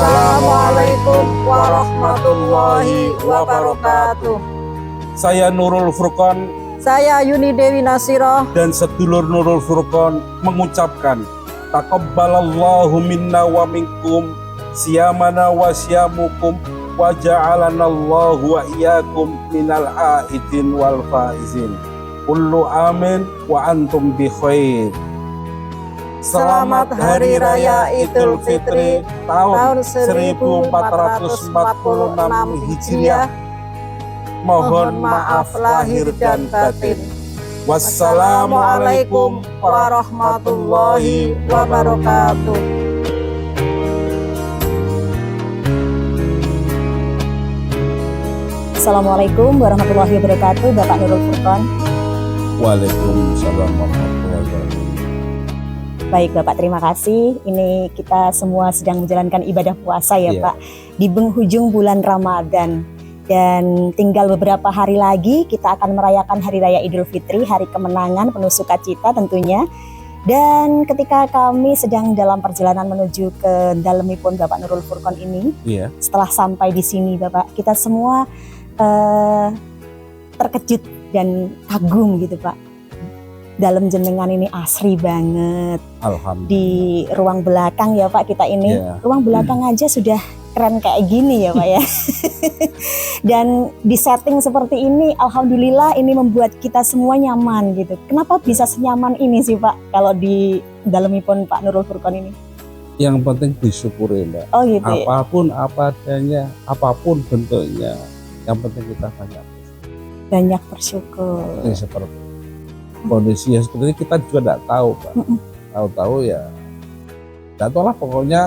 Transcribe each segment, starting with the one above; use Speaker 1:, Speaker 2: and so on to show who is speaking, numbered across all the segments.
Speaker 1: Assalamualaikum warahmatullahi wabarakatuh.
Speaker 2: Saya Nurul Furqan
Speaker 1: Saya Yuni Dewi Nasiro
Speaker 2: dan sedulur Nurul Furqan mengucapkan taqabbalallahu minna wa minkum siyamana wa siyamukum wa ja'alanallahu wa iyyakum minal aidin wal faizin. Kullu amin wa antum bi khair.
Speaker 1: Selamat Hari Raya Idul Fitri tahun 1446 Hijriah. Mohon maaf lahir dan batin. Wassalamualaikum warahmatullahi wabarakatuh.
Speaker 3: Assalamualaikum warahmatullahi wabarakatuh, Bapak Nurul Furqan.
Speaker 2: Waalaikumsalam warahmatullahi wabarakatuh.
Speaker 3: Baik Bapak, terima kasih. Ini kita semua sedang menjalankan ibadah puasa ya Pak, di penghujung bulan Ramadan. Dan tinggal beberapa hari lagi kita akan merayakan Hari Raya Idul Fitri, hari kemenangan penuh sukacita tentunya. Dan ketika kami sedang dalam perjalanan menuju ke dalemipun Bapak Nurul Furqan ini, setelah sampai di sini Bapak, kita semua terkejut dan kagum gitu Pak. Dalem jenengan ini asri banget.
Speaker 2: Alhamdulillah.
Speaker 3: Di ruang belakang ya Pak kita ini, ruang belakang aja sudah keren kayak gini ya Pak ya. Dan di setting seperti ini, alhamdulillah ini membuat kita semua nyaman gitu. Kenapa bisa senyaman ini sih Pak kalau di dalemipun Pak Nurul Furqan ini?
Speaker 2: Yang penting disyukuri Mbak.
Speaker 3: Oh gitu.
Speaker 2: Apapun apa adanya, apapun bentuknya, yang penting kita
Speaker 3: banyak bersyukur.
Speaker 2: Ini seperti kondisi yang seperti ini kita juga tidak tahu Pak. Tahu-tahu ya tidak tahu lah, pokoknya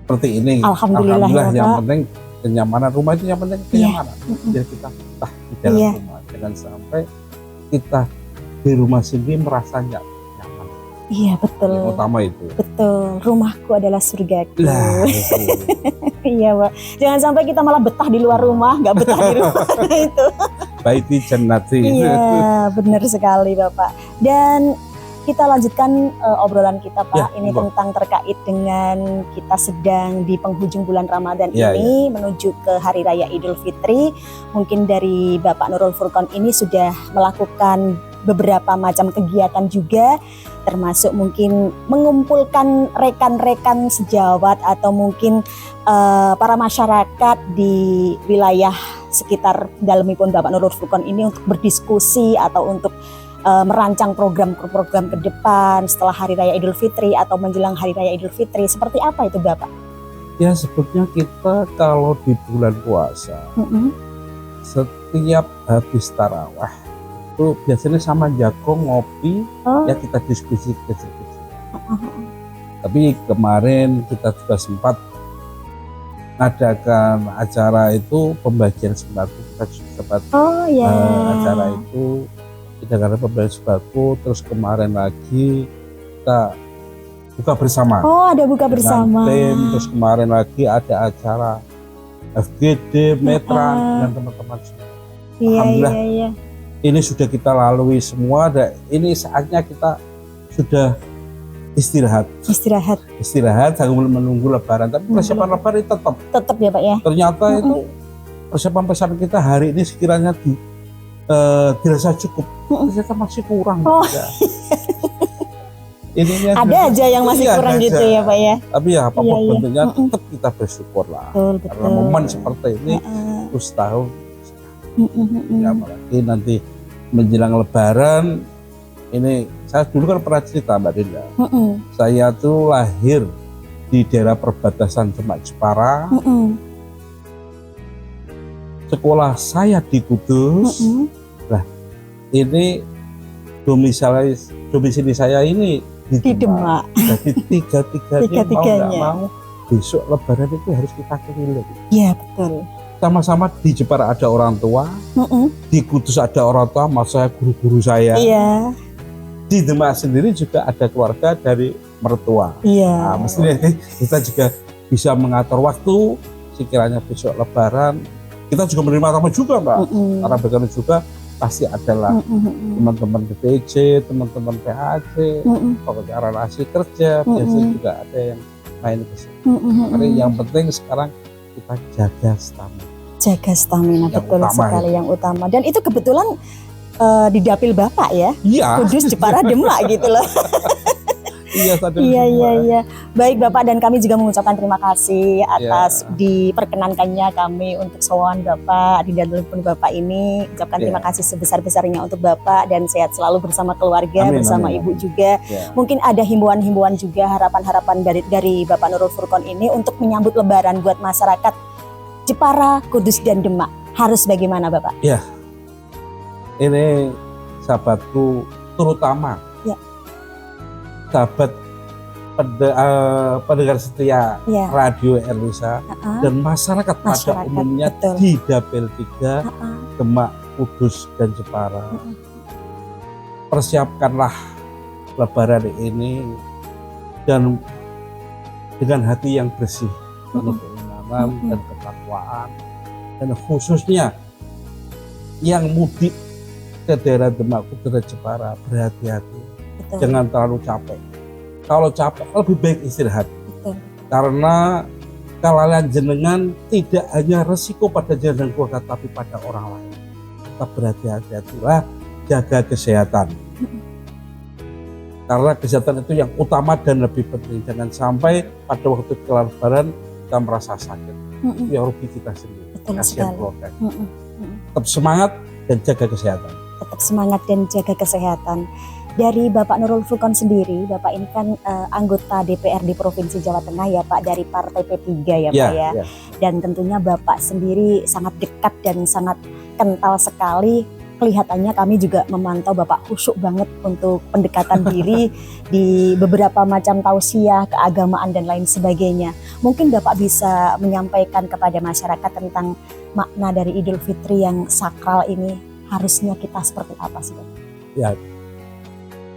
Speaker 2: seperti ini.
Speaker 3: Alhamdulillah ya,
Speaker 2: yang
Speaker 3: Pak.
Speaker 2: penting kenyamanan rumah itu yang penting kenyamanan. Jadi kita betah di dalam rumah, jangan sampai kita di rumah sendiri merasa nyaman.
Speaker 3: Iya betul.
Speaker 2: Yang utama itu.
Speaker 3: Betul. Rumahku adalah surgaku.
Speaker 2: Lah,
Speaker 3: iya Pak. Jangan sampai kita malah betah di luar rumah, nggak betah di rumah itu.
Speaker 2: Baiti jannati.
Speaker 3: Iya, benar sekali Bapak. Dan kita lanjutkan obrolan kita Pak. Ini tentang terkait dengan kita sedang di penghujung bulan Ramadan ini menuju ke Hari Raya Idul Fitri. Mungkin dari Bapak Nurul Furqan ini sudah melakukan beberapa macam kegiatan juga, termasuk mungkin mengumpulkan rekan-rekan sejawat atau mungkin para masyarakat di wilayah sekitar dalemipun Bapak Nurul Furqan ini untuk berdiskusi atau untuk merancang program-program ke depan setelah Hari Raya Idul Fitri atau menjelang Hari Raya Idul Fitri. Seperti apa itu Bapak?
Speaker 2: Ya sebetulnya kita kalau di bulan puasa setiap habis tarawih itu biasanya sama jagong ngopi, ya kita diskusi kecil-kecil. Tapi kemarin kita juga sempat mengadakan acara itu pembagian sembako. Kita sempat acara itu kita ada pembagian sembako, terus kemarin lagi kita buka bersama. Oh, ada buka bersama. Tim, terus kemarin lagi ada acara FGD Metra dan teman-teman semua. Alhamdulillah. Ini sudah kita lalui semua, dan ini saatnya kita sudah istirahat sambil menunggu Lebaran. Tapi persiapan Lebaran itu tetap ya Pak ya. Ternyata itu persiapan pesan kita hari ini sekiranya dirasa cukup, ternyata masih kurang. Ada aja yang masih kurang gitu ya Pak ya. Tapi ya apapun bentuknya tetap kita bersyukur lah. Karena momen seperti ini terus tahun. Ya apalagi nanti menjelang Lebaran ini, saya dulu kan pernah cerita Mbak Dinda. Saya tuh lahir di daerah perbatasan Demak Jepara. Sekolah saya di Kudus. Nah, ini domisili saya ini di Demak. Jadi tiga-tiganya mau nggak mau besok Lebaran itu harus kita keliling. Iya betul. Sama-sama di Jepara ada orang tua, di Kudus ada orang tua, maksud saya guru-guru saya. Di Demak sendiri juga ada keluarga dari mertua. Nah, mestinya kita juga bisa mengatur waktu sekiranya besok Lebaran. Kita juga menerima tamu juga Mbak, karena bagaimana juga pasti adalah teman-teman DPC, teman-teman PHC, pengacara relasi kerja, biasanya juga ada yang main ke sini. Karena yang penting sekarang kita jaga stamina.
Speaker 3: Jaga stamina,
Speaker 2: Yang
Speaker 3: betul
Speaker 2: utama
Speaker 3: sekali yang utama. Dan itu kebetulan di dapil Bapak ya,
Speaker 2: Iya.
Speaker 3: Kudus Jepara Demak gitu loh.
Speaker 2: Iya, sadar
Speaker 3: Iya,
Speaker 2: semua.
Speaker 3: iya, iya. Baik Bapak, dan kami juga mengucapkan terima kasih atas diperkenankannya kami untuk sowan Bapak di telepon Bapak ini. Ucapkan terima kasih sebesar-besarnya untuk Bapak dan sehat selalu bersama keluarga,
Speaker 2: Amin,
Speaker 3: bersama
Speaker 2: amin,
Speaker 3: Ibu
Speaker 2: amin.
Speaker 3: juga.
Speaker 2: Ya.
Speaker 3: Mungkin ada himbauan-himbauan juga, harapan-harapan dari Bapak Nurul Furqon ini untuk menyambut Lebaran buat masyarakat Jepara, Kudus dan Demak. Harus bagaimana Bapak?
Speaker 2: Ini sahabatku, terutama sahabat pendengar setia
Speaker 3: Ya.
Speaker 2: Radio Erlisa dan masyarakat pada
Speaker 3: Masyarakat,
Speaker 2: umumnya
Speaker 3: betul.
Speaker 2: di Dapil 3 Demak, Kudus dan Jepara. Persiapkanlah Lebaran ini dan dengan hati yang bersih, penuh keimanan dan ketakwaan, dan khususnya yang mudik ke daerah Demak, Kudus dan Jepara, berhati-hati.
Speaker 3: Betul.
Speaker 2: Jangan terlalu capek. Kalau capek lebih baik istirahat.
Speaker 3: Betul.
Speaker 2: Karena kelalaian jenengan tidak hanya resiko pada jenengan keluarga, tapi pada orang lain. Tetap berhati-hatilah, jaga kesehatan. Karena kesehatan itu yang utama dan lebih penting. Jangan sampai pada waktu Lebaran kita merasa sakit. Ya rugi kita sendiri.
Speaker 3: Betul
Speaker 2: Kasihan
Speaker 3: sekali.
Speaker 2: keluarga. Tetap semangat dan jaga kesehatan.
Speaker 3: Tetap semangat dan jaga kesehatan. Dari Bapak Nurul Furqon sendiri, Bapak ini kan anggota DPRD Provinsi Jawa Tengah ya Pak, dari Partai P3 ya Pak ya. Dan tentunya Bapak sendiri sangat dekat dan sangat kental sekali. Kelihatannya kami juga memantau Bapak khusyuk banget untuk pendekatan diri di beberapa macam tausiah, keagamaan dan lain sebagainya. Mungkin Bapak bisa menyampaikan kepada masyarakat tentang makna dari Idul Fitri yang sakral ini, harusnya kita seperti apa sih Bapak?
Speaker 2: Ya,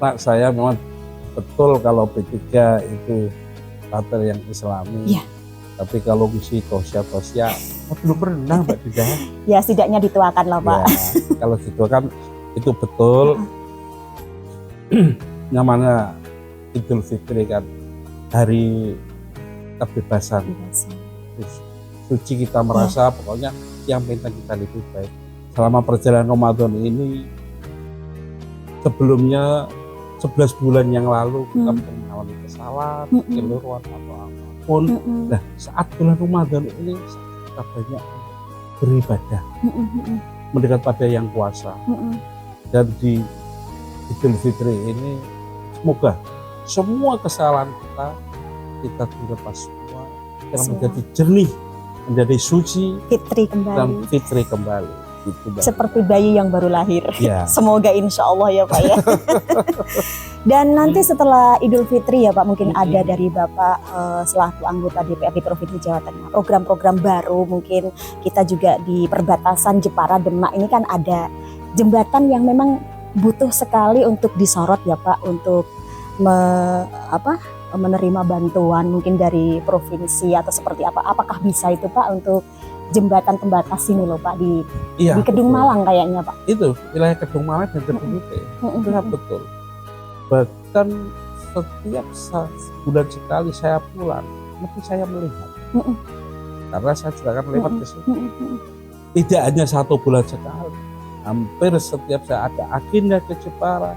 Speaker 2: Pak, saya memang betul kalau P3 itu partai yang Islami.
Speaker 3: Ya.
Speaker 2: Tapi kalau misi tosya saya belum pernah Mbak Dida.
Speaker 3: Ya setidaknya dituakan lah Pak.
Speaker 2: Ya, kalau gitu kan itu betul. Namanya Idul Fitri kan hari kebebasan. Suci kita merasa pokoknya yang penting kita lebih baik. Selama perjalanan Ramadan ini, sebelumnya 11 bulan yang lalu kita mengalami kesalahan, keliruan atau apapun. Nah, saat bulan Ramadan ini kita banyak beribadah, mendekat pada yang kuasa. Dan di Idul Fitri ini semoga semua kesalahan kita lepas semua, yang menjadi jernih, menjadi suci,
Speaker 3: Fitri kembali.
Speaker 2: dan fitri kembali. Gitu,
Speaker 3: seperti bayi yang baru lahir.
Speaker 2: Ya.
Speaker 3: Semoga insya Allah ya Pak ya. Dan nanti setelah Idul Fitri ya Pak, mungkin ada dari Bapak selaku anggota DPRD Provinsi Jawa Tengah, program-program baru. Mungkin kita juga di perbatasan Jepara Demak ini kan ada jembatan yang memang butuh sekali untuk disorot ya Pak, untuk menerima bantuan mungkin dari provinsi atau seperti apa. Apakah bisa itu Pak untuk jembatan pembatas ini loh Pak di Kedung Malang kayaknya Pak?
Speaker 2: Itu wilayah Kedung Malang dan Kedung Ute. Itu betul. Bahkan setiap bulan sekali saya pulang, mesti saya melihat. Karena saya juga akan lewat ke situ. Tidak hanya 1 bulan sekali, hampir setiap saya ada agenda ke Jepara,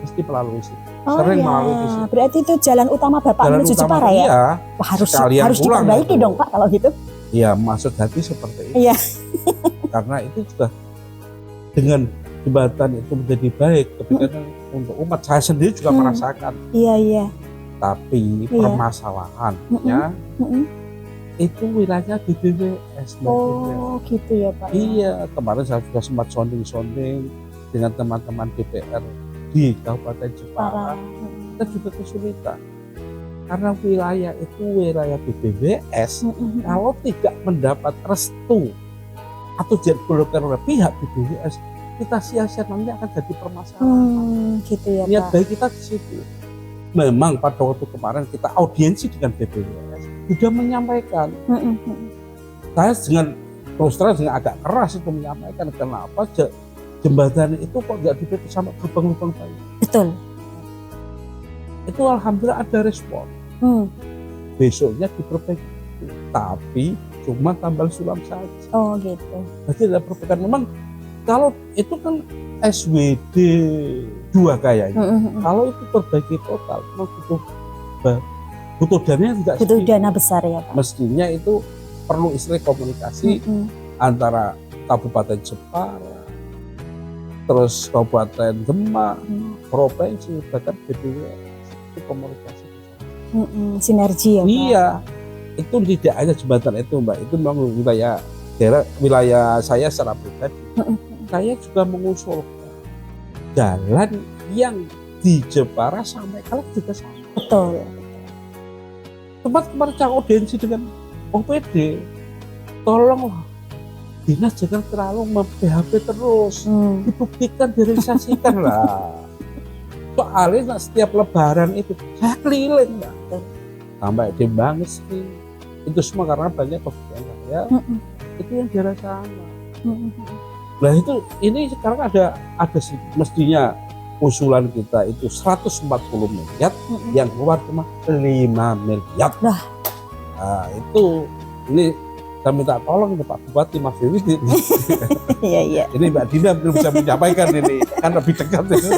Speaker 2: mesti melalui situ. Sering melalui di situ.
Speaker 3: Berarti itu jalan utama Bapak menuju Jepara ya?
Speaker 2: Iya.
Speaker 3: Wah, harus
Speaker 2: pulang
Speaker 3: diperbaiki
Speaker 2: itu.
Speaker 3: dong Pak kalau gitu.
Speaker 2: Iya, maksud hati seperti itu.
Speaker 3: Iya.
Speaker 2: Karena itu juga dengan jembatan itu menjadi baik, ketika untuk umat saya sendiri juga merasakan.
Speaker 3: Iya.
Speaker 2: Tapi permasalahannya itu wilayahnya di BWS.
Speaker 3: Oh gitu ya Pak.
Speaker 2: Iya, kemarin saya juga sempat sonding-sonding dengan teman-teman DPR di Kabupaten Jepara. Kita juga kesulitan. Karena wilayah itu wilayah BBWS, kalau tidak mendapat restu atau dibolehkan oleh pihak BBWS, kita sia-sia nanti akan jadi permasalahan.
Speaker 3: Gitu ya
Speaker 2: Niat
Speaker 3: Pak.
Speaker 2: baik kita di situ. Memang pada waktu kemarin kita audiensi dengan BBWS sudah menyampaikan. Saya dengan terus terang dengan agak keras itu menyampaikan kenapa jembatan itu kok nggak diberi sampai lubang-lubang bayi.
Speaker 3: Betul.
Speaker 2: Itu alhamdulillah ada respon. besoknya diperbaiki, tapi cuma tambal sulam saja.
Speaker 3: Oh gitu.
Speaker 2: Jadi ada perbaikan. Memang kalau itu kan SWD 2 kayaknya. Kalau itu perbaiki total, memang butuh dana tidak
Speaker 3: Butuh
Speaker 2: sedikit.
Speaker 3: dana besar ya Pak.
Speaker 2: Mestinya itu perlu istilah komunikasi antara Kabupaten Jepara, terus Kabupaten Demak, provinsi, bahkan BPWS itu komunikasi.
Speaker 3: Sinergi ya Pak.
Speaker 2: Iya, itu tidak hanya jembatan itu Mbak, itu memang wilayah saya secara pribadi. Saya juga mengusulkan jalan yang di Jepara sampai kalau juga sama.
Speaker 3: Betul.
Speaker 2: Tempat kemarin audiensi dengan OPD, tolonglah dinas jangan terlalu mem-PHP terus, dibuktikan, direalisasikan lah. Soalnya setiap lebaran itu saya keliling Mbak, sampai di Bangsi, itu semua karena banyak pekerjaan saya, itu yang dirasakan. Nah itu ini sekarang ada mestinya usulan kita itu 140 miliar, yang keluar cuma 5 miliar. Nah itu ini saya minta tolong ini Pak Bupati Mas Dewi.
Speaker 3: Iya.
Speaker 2: Ini Mbak Dina belum bisa menyampaikan ini kan lebih dekat ini.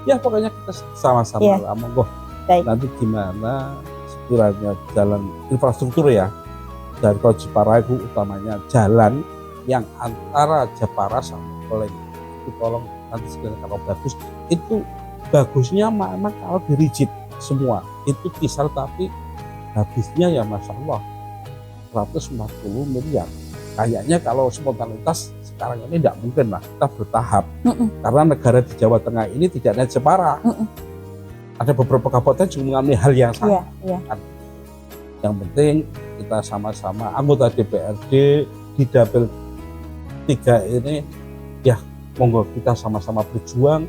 Speaker 2: Ya pokoknya kita sama-sama lah, monggo. Nanti gimana sekiranya jalan infrastruktur ya dari Tol Jepara itu utamanya jalan yang antara Jepara sampai Kleng itu tolong nanti sekiranya kalau bagus, itu bagusnya memang kalau dirigid semua itu kisar, tapi habisnya ya Masya Allah 140 miliar. Kayaknya kalau spontanitas sekarang ini tidak mungkin lah, kita bertahap. Karena negara di Jawa Tengah ini tidak hanya Jepara, ada beberapa kabupaten juga mengalami hal yang sama. Yang penting kita sama-sama anggota DPRD di Dapil 3 ini ya monggo kita sama-sama berjuang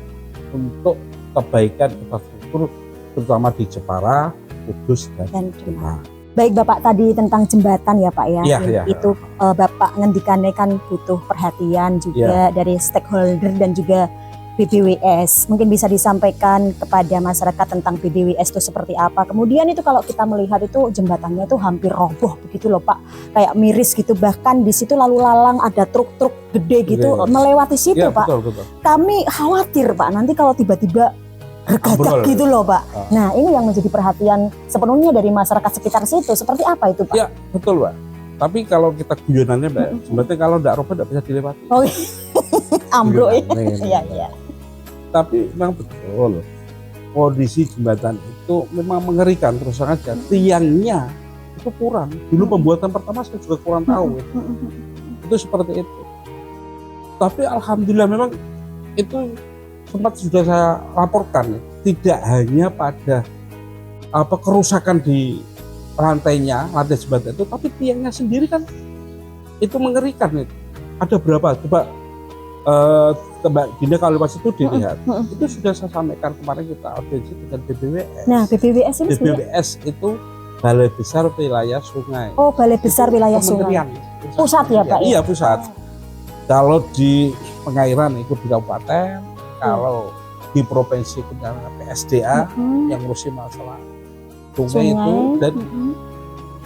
Speaker 2: untuk kebaikan infrastruktur terutama di Jepara, Kudus dan Demak.
Speaker 3: Baik Bapak tadi tentang jembatan ya Pak ya, itu
Speaker 2: ya.
Speaker 3: Bapak ngendikannya kan butuh perhatian juga dari stakeholder dan juga BBWS. Mungkin bisa disampaikan kepada masyarakat tentang BBWS itu seperti apa. Kemudian itu kalau kita melihat itu jembatannya itu hampir roboh begitu loh Pak, kayak miris gitu. Bahkan di situ lalu lalang ada truk-truk gede gitu melewati situ Pak.
Speaker 2: Betul.
Speaker 3: Kami khawatir Pak nanti kalau tiba-tiba gergadak gitu loh Pak. Nah ini yang menjadi perhatian sepenuhnya dari masyarakat sekitar situ. Seperti apa itu Pak?
Speaker 2: Ya betul Pak. Tapi kalau kita guyonannya Mbak, sebenarnya kalau tidak roboh tidak bisa dilewati.
Speaker 3: Oh ambruk ya. Iya.
Speaker 2: Tapi memang betul kondisi jembatan itu memang mengerikan terus saja. Tiangnya itu kurang. Dulu pembuatan pertama saya juga kurang tahu. Itu seperti itu. Tapi alhamdulillah memang itu sempat sudah saya laporkan, tidak hanya pada kerusakan di lantai jembatan itu, tapi tiangnya sendiri kan itu mengerikan. Ada berapa? Coba Mbak Dina kalau pas itu dilihat, itu sudah saya sampaikan kemarin kita audiensi dengan BBWS.
Speaker 3: Nah BBWS ini
Speaker 2: BBWS itu Balai Besar Wilayah Sungai.
Speaker 3: Oh Balai Besar Wilayah Sungai. Pusat ya Pak?
Speaker 2: Iya pusat. Kalau di pengairan itu di kabupaten. Kalau di provinsi kita PSDA yang ngurusin masalah sungai itu, dan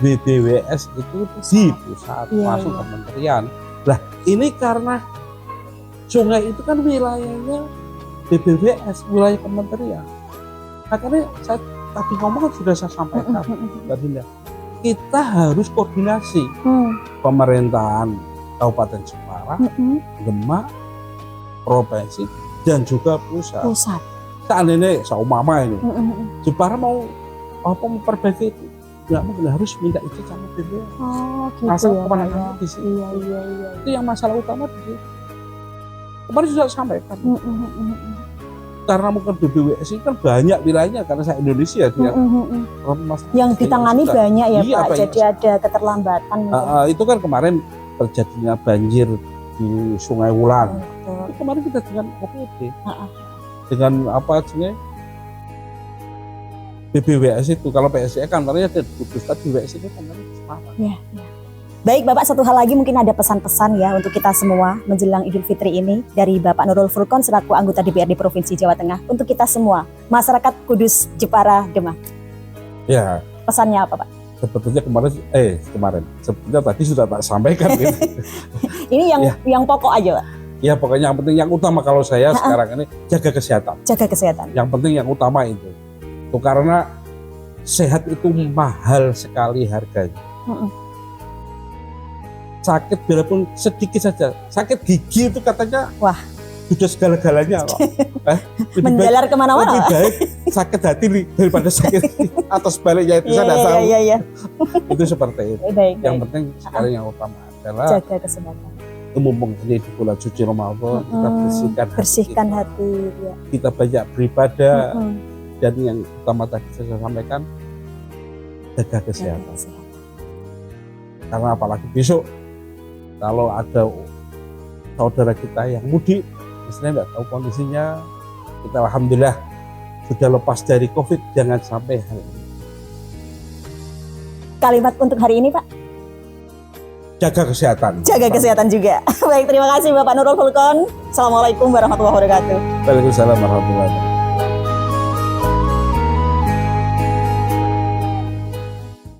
Speaker 2: BBWS itu di pusat masuk kementerian. Nah ini karena sungai itu kan wilayahnya BBWS, wilayah kementerian. Makanya saya tadi ngomong kan sudah saya sampaikan, Mbak Dinda, kita harus koordinasi pemerintahan Kabupaten Jepara, Demak, provinsi dan juga pusat. Seandainya saumama ini Jepara mau memperbaiki itu, nggak mungkin, harus minta izin sama BBWS.
Speaker 3: Oh gitu
Speaker 2: asal
Speaker 3: ya
Speaker 2: kewenangannya di sini. Iya. Itu yang masalah utama di sini. Kemarin sudah sampaikan. Karena mungkin BBWS ini kan banyak wilayahnya karena saya Indonesia dia.
Speaker 3: Yang ditangani banyak ya
Speaker 2: Pak.
Speaker 3: Jadi ada keterlambatan.
Speaker 2: Itu kan kemarin terjadinya banjir di Sungai Wulan. Itu kemarin kita dengan OPD, dengan BBWS itu. Kalau PSDA kantornya ada di Kudus, tapi BBWS itu kantornya di Semarang.
Speaker 3: Baik Bapak, satu hal lagi mungkin ada pesan-pesan ya untuk kita semua menjelang Idul Fitri ini dari Bapak Nurul Furqon selaku anggota DPRD Provinsi Jawa Tengah untuk kita semua masyarakat Kudus, Jepara, Demak.
Speaker 2: Ya,
Speaker 3: pesannya apa Pak?
Speaker 2: Sebetulnya sebetulnya tadi sudah tak sampaikan.
Speaker 3: Ini yang pokok aja Pak.
Speaker 2: Ya pokoknya yang penting, yang utama kalau saya sekarang ini jaga kesehatan.
Speaker 3: Jaga kesehatan.
Speaker 2: Yang penting yang utama itu. Karena sehat itu mahal sekali harganya. Sakit biarpun sedikit saja. Sakit gigi itu katanya
Speaker 3: wah,
Speaker 2: sudah segala-galanya kok.
Speaker 3: Menjalar kemana-mana.
Speaker 2: Lebih baik sakit hati daripada sakit atau sebaliknya itu saya tidak tahu.
Speaker 3: Iya.
Speaker 2: Itu seperti itu.
Speaker 3: Baik.
Speaker 2: Yang penting sekarang yang utama adalah
Speaker 3: jaga kesehatan.
Speaker 2: Mumpung ini di bulan suci Ramadan, kita bersihkan
Speaker 3: hati ya.
Speaker 2: Kita banyak beribadah, dan yang utama tadi saya sampaikan, jaga kesehatan. Karena apalagi besok kalau ada saudara kita yang mudik, misalnya nggak tahu kondisinya, kita alhamdulillah sudah lepas dari COVID, jangan sampai hal ini.
Speaker 3: Kalimat untuk hari ini Pak?
Speaker 2: Jaga kesehatan.
Speaker 3: Jaga kesehatan juga. Baik, terima kasih Bapak Nurul Fulkon. Assalamualaikum warahmatullahi wabarakatuh.
Speaker 2: Waalaikumsalam warahmatullahi wabarakatuh.